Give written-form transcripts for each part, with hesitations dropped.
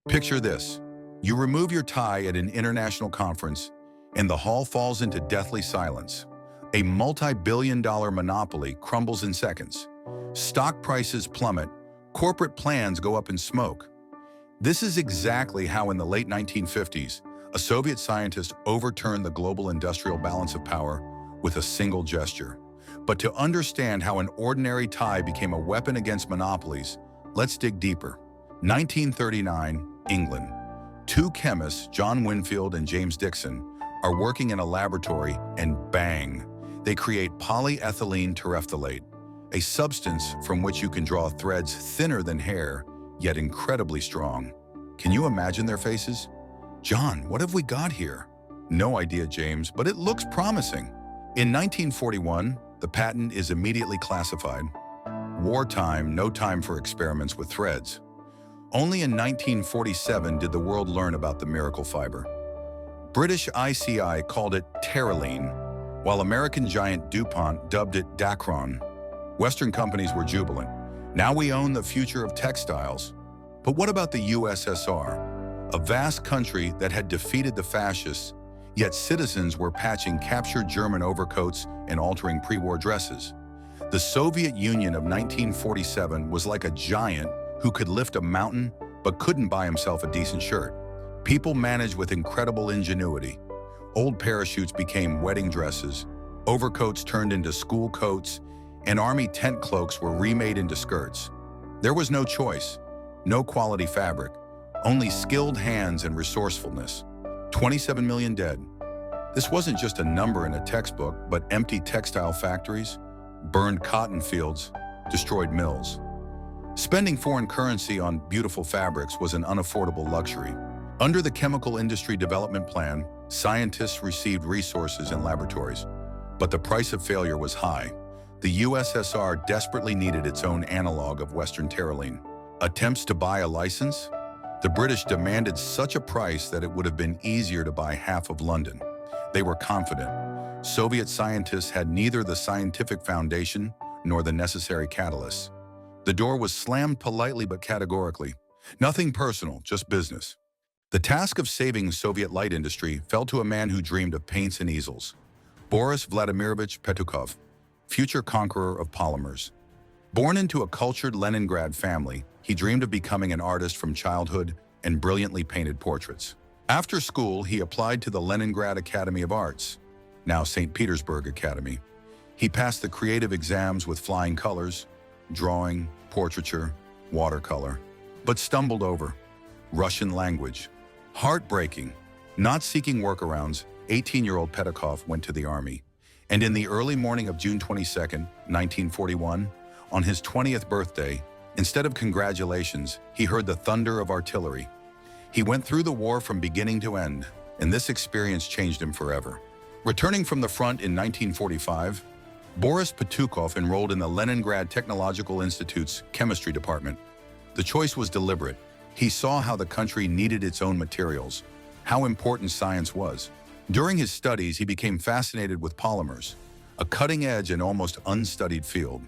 Picture this. You remove your tie at an international conference, and the hall falls into deathly silence. A multi-billion-dollar monopoly crumbles in seconds. Stock prices plummet, corporate plans go up in smoke. This is exactly how in the late 1950s, a Soviet scientist overturned the global industrial balance of power with a single gesture. But to understand how an ordinary tie became a weapon against monopolies, let's dig deeper. 1939, England. Two chemists, John Winfield and James Dixon, are working in a laboratory and bang, they create polyethylene terephthalate, a substance from which you can draw threads thinner than hair, yet incredibly strong. Can you imagine their faces? John, what have we got here? No idea, James, but it looks promising. In 1941, the patent is immediately classified. Wartime, no time for experiments with threads. Only in 1947 did the world learn about the miracle fiber. British ICI called it terylene, while American giant DuPont dubbed it Dacron. Western companies were jubilant. Now we own the future of textiles. But what about the USSR? A vast country that had defeated the fascists, yet citizens were patching captured German overcoats and altering pre-war dresses. The Soviet Union of 1947 was like a giant who could lift a mountain but couldn't buy himself a decent shirt. People managed with incredible ingenuity. Old parachutes became wedding dresses, overcoats turned into school coats, and army tent cloaks were remade into skirts. There was no choice, no quality fabric, only skilled hands and resourcefulness. 27 million dead. This wasn't just a number in a textbook, but empty textile factories, burned cotton fields, destroyed mills. Spending foreign currency on beautiful fabrics was an unaffordable luxury. Under the Chemical Industry Development Plan, scientists received resources and laboratories, but the price of failure was high. The USSR desperately needed its own analog of Western terylene. Attempts to buy a license? The British demanded such a price that it would have been easier to buy half of London. They were confident. Soviet scientists had neither the scientific foundation nor the necessary catalysts. The door was slammed politely but categorically. Nothing personal, just business. The task of saving Soviet light industry fell to a man who dreamed of paints and easels. Boris Vladimirovich Petukov, future conqueror of polymers. Born into a cultured Leningrad family, he dreamed of becoming an artist from childhood and brilliantly painted portraits. After school, he applied to the Leningrad Academy of Arts, now St. Petersburg Academy. He passed the creative exams with flying colors, drawing, portraiture, watercolor, but stumbled over Russian language. Heartbreaking. Not seeking workarounds, 18-year-old Petukov went to the army. And in the early morning of June 22, 1941, on his 20th birthday, instead of congratulations, he heard the thunder of artillery. He went through the war from beginning to end, and this experience changed him forever. Returning from the front in 1945, Boris Petukov enrolled in the Leningrad Technological Institute's chemistry department. The choice was deliberate. He saw how the country needed its own materials, how important science was. During his studies, he became fascinated with polymers, a cutting-edge and almost unstudied field.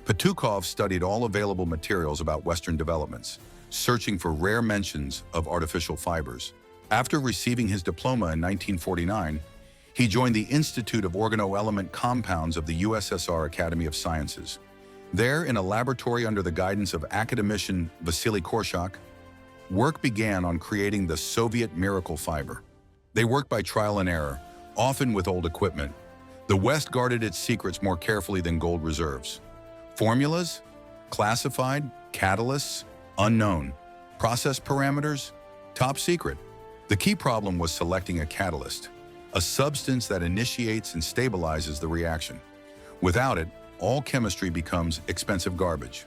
Petukov studied all available materials about Western developments, searching for rare mentions of artificial fibers. After receiving his diploma in 1949, he joined the Institute of Organoelement Compounds of the USSR Academy of Sciences. There, in a laboratory under the guidance of academician Vasily Korshak, work began on creating the Soviet miracle fiber. They worked by trial and error, often with old equipment. The West guarded its secrets more carefully than gold reserves. Formulas? Classified? Catalysts? Unknown. Process parameters? Top secret. The key problem was selecting a catalyst, a substance that initiates and stabilizes the reaction. Without it, all chemistry becomes expensive garbage.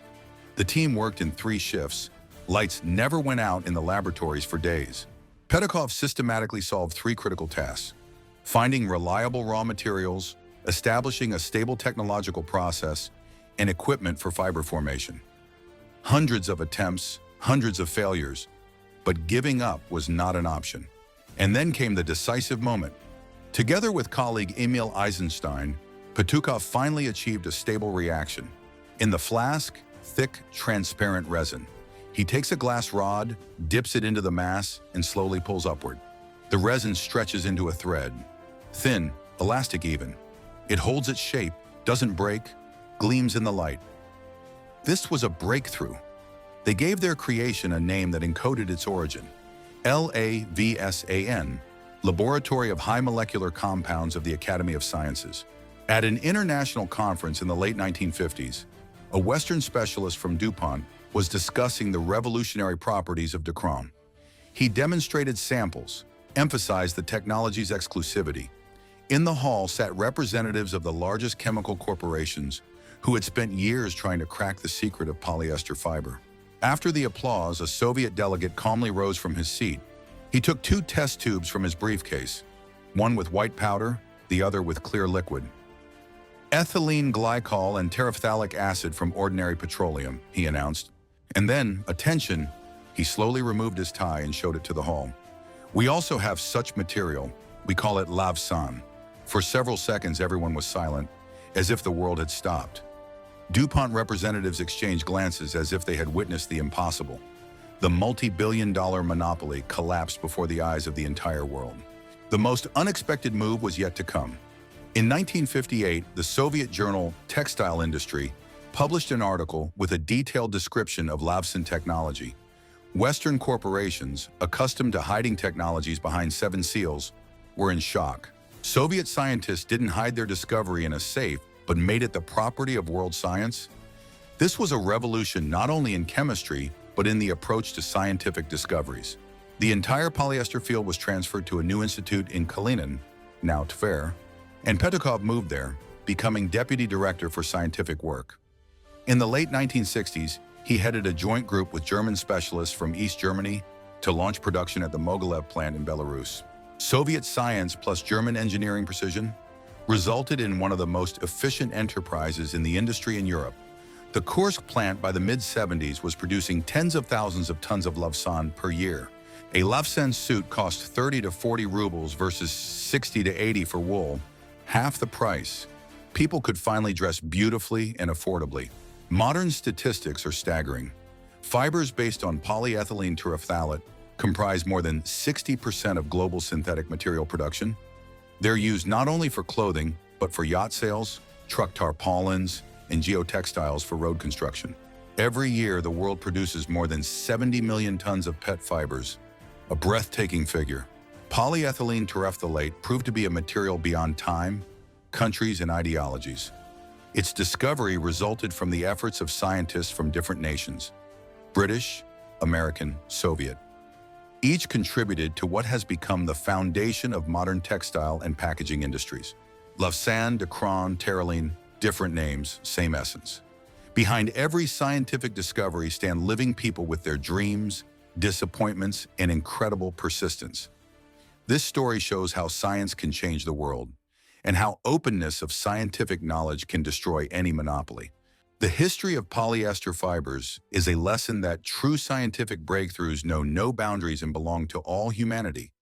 The team worked in 3 shifts. Lights never went out in the laboratories for days. Petukov systematically solved 3 critical tasks: finding reliable raw materials, establishing a stable technological process, and equipment for fiber formation. Hundreds of attempts, hundreds of failures, but giving up was not an option. And then came the decisive moment. Together with colleague Emil Eisenstein, Petukov finally achieved a stable reaction. In the flask, thick, transparent resin. He takes a glass rod, dips it into the mass, and slowly pulls upward. The resin stretches into a thread, thin, elastic even. It holds its shape, doesn't break, gleams in the light. This was a breakthrough. They gave their creation a name that encoded its origin. LAVSAN, Laboratory of High Molecular Compounds of the Academy of Sciences. At an international conference in the late 1950s, a Western specialist from DuPont was discussing the revolutionary properties of dacron. He demonstrated samples, emphasized the technology's exclusivity. In the hall sat representatives of the largest chemical corporations who had spent years trying to crack the secret of polyester fiber. After the applause, a Soviet delegate calmly rose from his seat. He took 2 test tubes from his briefcase, one with white powder, the other with clear liquid. Ethylene glycol and terephthalic acid from ordinary petroleum, he announced. And then, attention, he slowly removed his tie and showed it to the hall. We also have such material. We call it lavsan. For several seconds, everyone was silent, as if the world had stopped. DuPont representatives exchanged glances as if they had witnessed the impossible. The multi-billion-dollar monopoly collapsed before the eyes of the entire world. The most unexpected move was yet to come. In 1958, the Soviet journal Textile Industry published an article with a detailed description of lavsan technology. Western corporations, accustomed to hiding technologies behind 7 seals, were in shock. Soviet scientists didn't hide their discovery in a safe, but made it the property of world science. This was a revolution not only in chemistry, but in the approach to scientific discoveries. The entire polyester field was transferred to a new institute in Kalinin, now Tver, and Petukov moved there, becoming deputy director for scientific work. In the late 1960s, he headed a joint group with German specialists from East Germany to launch production at the Mogilev plant in Belarus. Soviet science plus German engineering precision resulted in one of the most efficient enterprises in the industry in Europe. The Kursk plant by the mid-70s was producing tens of thousands of tons of lavsan per year. A lavsan suit cost 30 to 40 rubles versus 60 to 80 for wool, half the price. People could finally dress beautifully and affordably. Modern statistics are staggering. Fibers based on polyethylene terephthalate comprise more than 60% of global synthetic material production. They're used not only for clothing, but for yacht sails, truck tarpaulins, and geotextiles for road construction. Every year, the world produces more than 70 million tons of PET fibers, a breathtaking figure. Polyethylene terephthalate proved to be a material beyond time, countries, and ideologies. Its discovery resulted from the efforts of scientists from different nations: British, American, Soviet. Each contributed to what has become the foundation of modern textile and packaging industries. Lavsan, dacron, terylene, different names, same essence. Behind every scientific discovery stand living people with their dreams, disappointments, and incredible persistence. This story shows how science can change the world, and how openness of scientific knowledge can destroy any monopoly. The history of polyester fibers is a lesson that true scientific breakthroughs know no boundaries and belong to all humanity.